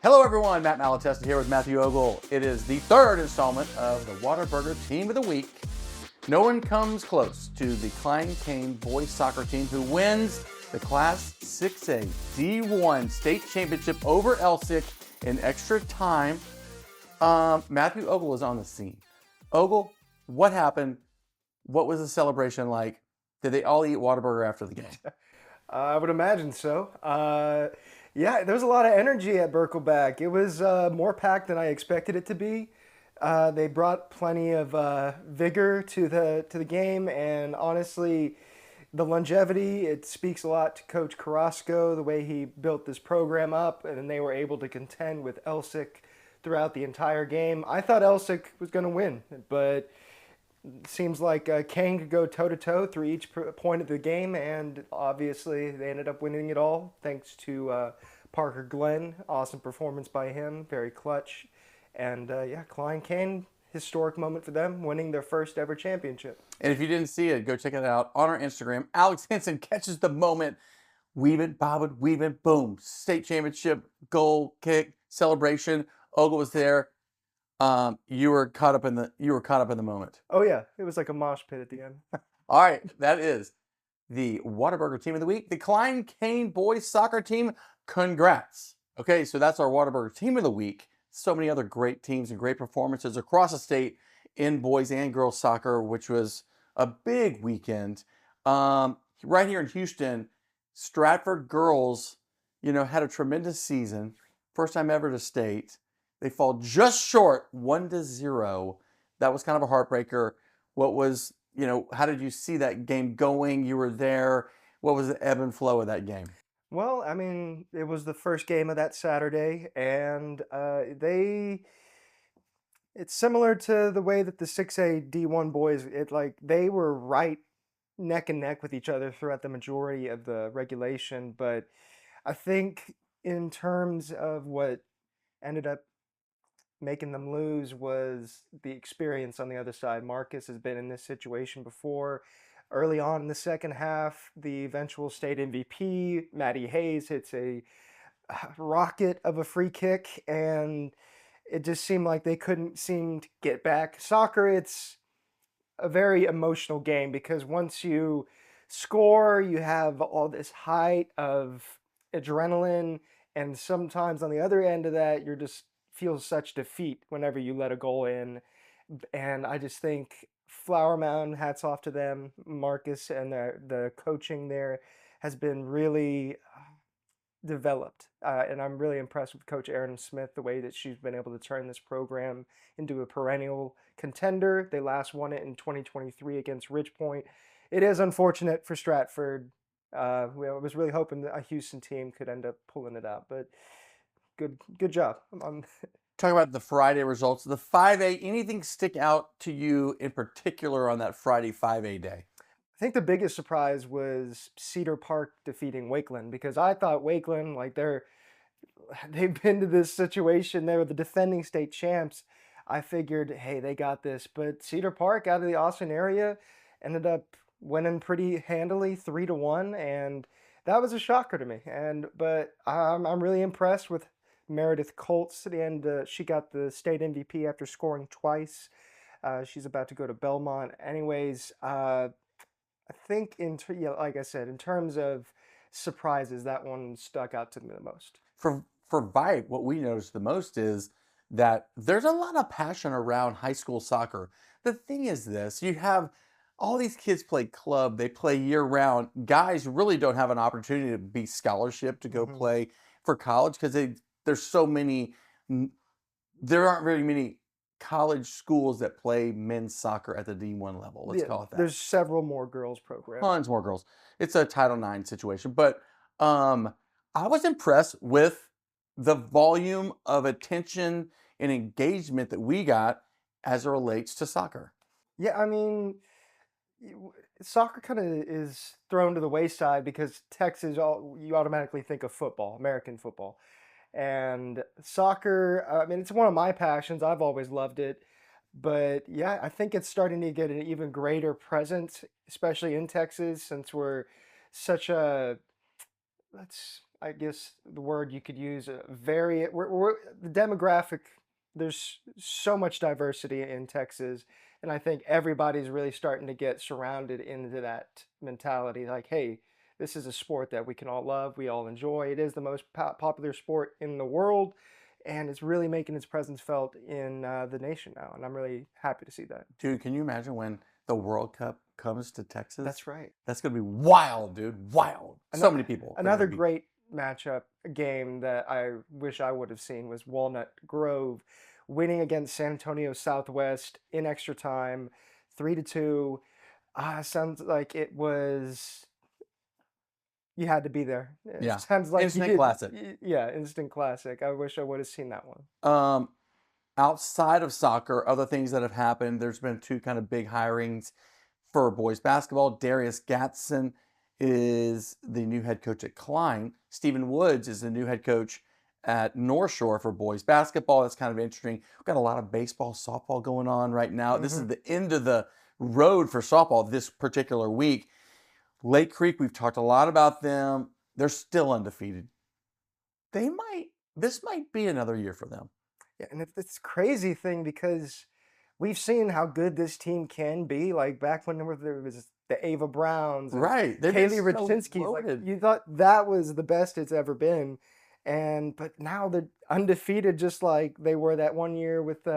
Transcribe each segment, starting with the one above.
Hello, everyone. Matt Malatesta here with Matthew Ogle. It is the third installment of the Whataburger Team of the Week. No one comes close to the Klein Cain boys soccer team who wins the Class 6A D1 state championship over Elsick in extra time. Matthew Ogle was on the scene. Ogle, what happened? What was the celebration like? Did they all eat Whataburger after the game? I would imagine so. Yeah, there was a lot of energy at Birkelback. It was more packed than I expected it to be. They brought plenty of vigor to the game, and honestly, the longevity, it speaks a lot to Coach Carrasco, the way he built this program up, and they were able to contend with Elsick throughout the entire game. I thought Elsick was going to win, but seems like Cain could go toe-to-toe through each point of the game, and obviously they ended up winning it all thanks to Parker Glenn. Awesome performance by him, very clutch. And yeah, Klein Cain, historic moment for them, winning their first ever championship. And if you didn't see it, go check it out on our Instagram. Alex Henson catches the moment. Weave it, bob it, weave it, boom. State championship, goal, kick, celebration. Ogle was there. You were caught up in the moment. Oh yeah, it was like a mosh pit at the end. All right, that is the Whataburger Team of the Week. The Klein Cain boys soccer team, congrats. Okay, so that's our Whataburger Team of the Week. So many other great teams and great performances across the state in boys and girls soccer, which was a big weekend. Right here in Houston, Stratford girls, had a tremendous season. First time ever to state. They fall just short, 1-0. That was kind of a heartbreaker. How did you see that game going? You were there. What was the ebb and flow of that game? Well, I mean, it was the first game of that Saturday, and it's similar to the way that the 6A D1 boys, they were right neck and neck with each other throughout the majority of the regulation. But I think in terms of what ended up making them lose was the experience on the other side. Marcus has been in this situation before. Early on in the second half, the eventual state MVP, Maddie Hayes, hits a rocket of a free kick, and it just seemed like they couldn't seem to get back. Soccer, it's a very emotional game because once you score, you have all this height of adrenaline, and sometimes on the other end of that, you're just feel such defeat whenever you let a goal in. And I just think Flower Mound, hats off to them. Marcus and the coaching there has been really developed. And I'm really impressed with Coach Erin Smith, the way that she's been able to turn this program into a perennial contender. They last won it in 2023 against Ridgepoint. It is unfortunate for Stratford. I was really hoping that a Houston team could end up pulling it out, but good job. Talk about the Friday results. The 5A, anything stick out to you in particular on that Friday 5A day? I think the biggest surprise was Cedar Park defeating Wakeland, because I thought Wakeland, they've been to this situation. They were the defending state champs. I figured, hey, they got this. But Cedar Park, out of the Austin area, ended up winning pretty handily, 3-1, and that was a shocker to me. But I'm really impressed with Meredith Colts, and she got the state MVP after scoring twice. She's about to go to Belmont. Anyways, I think like I said, in terms of surprises, that one stuck out to me the most. For VYPE, what we noticed the most is that there's a lot of passion around high school soccer. The thing is this, you have all these kids play club, they play year round. Guys really don't have an opportunity to be scholarship to go play for college because there aren't very many college schools that play men's soccer at the D1 level. Let's call it that. There's several more girls programs. Tons more girls. It's a Title IX situation. But I was impressed with the volume of attention and engagement that we got as it relates to soccer. Yeah, I mean, soccer kind of is thrown to the wayside because Texas, you automatically think of football, American football. And soccer, I mean, it's one of my passions. I've always loved it. But yeah, I think it's starting to get an even greater presence, especially in Texas, since we're such a, I guess the word you could use, very, the demographic, there's so much diversity in Texas. And I think everybody's really starting to get surrounded into that mentality. Like, hey, this is a sport that we can all love, we all enjoy. It is the most popular sport in the world, and it's really making its presence felt in the nation now. And I'm really happy to see that. Dude, can you imagine when the World Cup comes to Texas? That's right. That's going to be wild, dude. Wild. So many people are going Another to be. great matchup game that I wish I would have seen was Walnut Grove winning against San Antonio Southwest in extra time, 3-2. Sounds like it was, you had to be there. It Yeah. sounds like you Instant did. classic. Yeah, instant classic. I wish I would have seen that one. Um, Outside of soccer, other things that have happened, there's been two kind of big hirings for boys basketball. Darius Gatson is the new head coach at Klein. Stephen Woods is the new head coach at North Shore for boys basketball. That's kind of interesting. We've got a lot of baseball, softball going on right now. This is the end of the road for softball this particular week. Lake Creek, we've talked a lot about them. They're still undefeated. This might be another year for them. Yeah, and it's a crazy thing because we've seen how good this team can be. Like back when there was the Ava Browns and Right. They've Kaylee been so Radzinski's, like loaded. you thought that was the best it's ever been. But now they're undefeated, just like they were that one year with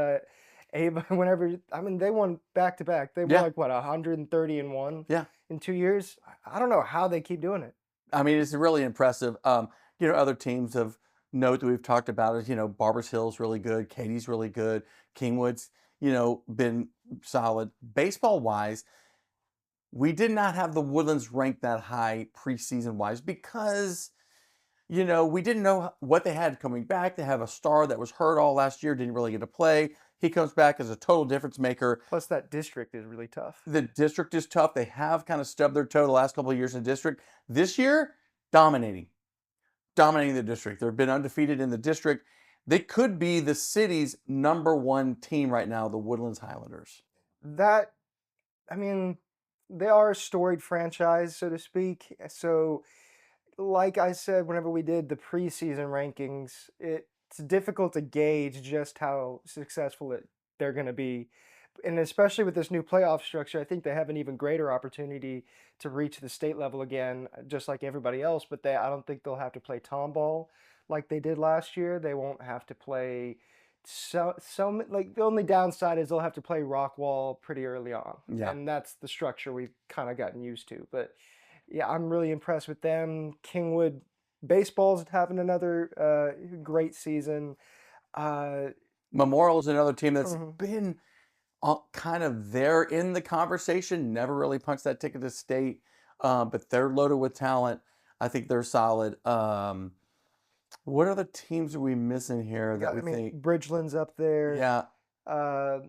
Ava. Whenever, I mean, they won back to back. They won Yeah. like what, 130-1 Yeah. in 2 years. I don't know how they keep doing it. I mean, it's really impressive. Other teams of note that we've talked about is, Barbers Hill's really good, Katie's really good, Kingwood's, been solid. Baseball wise, we did not have the Woodlands ranked that high preseason wise because, we didn't know what they had coming back. They have a star that was hurt all last year, didn't really get to play. He comes back as a total difference maker. Plus, that district is really tough. The district is tough. They have kind of stubbed their toe the last couple of years in the district. This year, dominating the district. They've been undefeated in the district. They could be the city's #1 team right now, the Woodlands Highlanders. That, I mean, they are a storied franchise, so to speak. So, like I said, whenever we did the preseason rankings, it's difficult to gauge just how successful they're going to be. And especially with this new playoff structure, I think they have an even greater opportunity to reach the state level again, just like everybody else. But I don't think they'll have to play tomball like they did last year. They won't have to play like the only downside is they'll have to play rock wall pretty early on. Yeah. And that's the structure we've kind of gotten used to. But yeah, I'm really impressed with them. Kingwood baseball's having another great season. Memorial is another team that's Mhm. been kind of there in the conversation, never really punched that ticket to state, but they're loaded with talent. I think they're solid. What other teams are we missing here that we think? Bridgeland's up there. Yeah. Uh,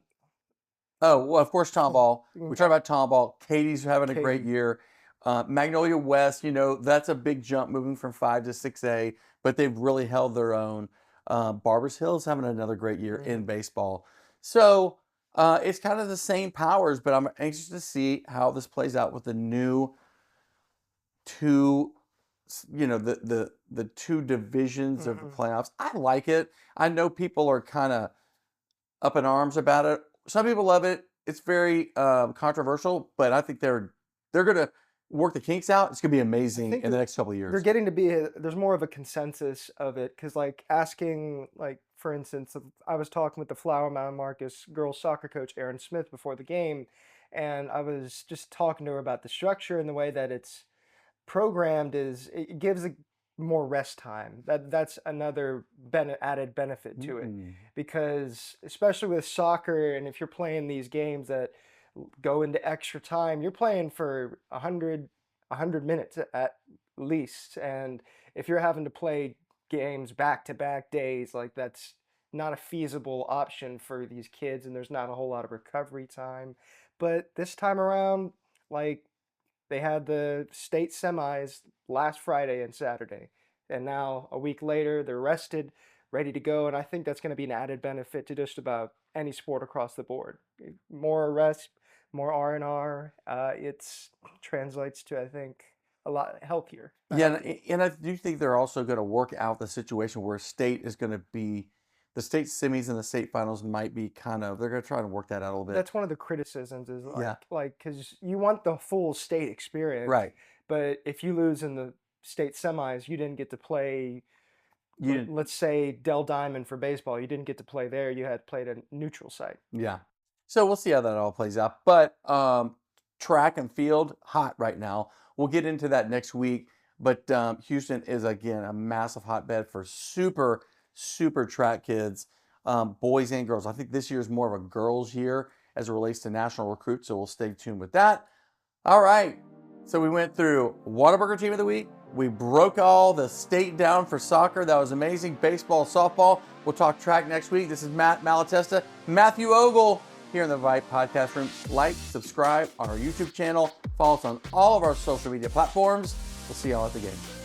Oh, well, of course, Tomball. mm, We talked about Tomball. Katie's having a great Katie. year. Magnolia West, that's a big jump moving from 5 to 6A, but they've really held their own. Barbers Hill's having another great year in baseball. So it's kind of the same powers, but I'm anxious to see how this plays out with the new two, the two divisions of the playoffs. I like it. I know people are kind of up in arms about it. Some people love it. It's very controversial, but I think they're going to work the kinks out. It's going to be amazing in the next couple of years. They're getting to be there's more of a consensus of it because, like, asking, like, for instance, I was talking with the Flower Mound Marcus girls soccer coach Aaron Smith before the game, and I was just talking to her about the structure and the way that it's programmed is it gives more rest time. That's another added benefit to it because especially with soccer, and if you're playing these games that go into extra time, you're playing for 100 minutes at least. And if you're having to play games back to back days, like that's not a feasible option for these kids, and there's not a whole lot of recovery time. But this time around, like, they had the state semis last Friday and Saturday, and now a week later they're rested, ready to go. And I think that's going to be an added benefit to just about any sport across the board. More rest, more R&R. It translates to, I think, a lot healthier. Yeah, and I do think they're also going to work out the situation where state is going to be the state semis and the state finals might be they're going to try to work that out a little bit. That's one of the criticisms is Yeah. because you want the full state experience, Right. but if you lose in the state semis, you didn't get to play. Let's say Dell Diamond for baseball, you didn't get to play there. You had played a neutral site. Yeah. So we'll see how that all plays out. But track and field, hot right now. We'll get into that next week. But Houston is, again, a massive hotbed for super, super track kids, boys and girls. I think this year is more of a girls' year as it relates to national recruits. So we'll stay tuned with that. All right. So we went through Whataburger Team of the Week. We broke all the state down for soccer. That was amazing. Baseball, softball. We'll talk track next week. This is Matt Malatesta, Matthew Ogle here in the VYPE podcast room. Like, subscribe on our YouTube channel. Follow us on all of our social media platforms. We'll see y'all at the game.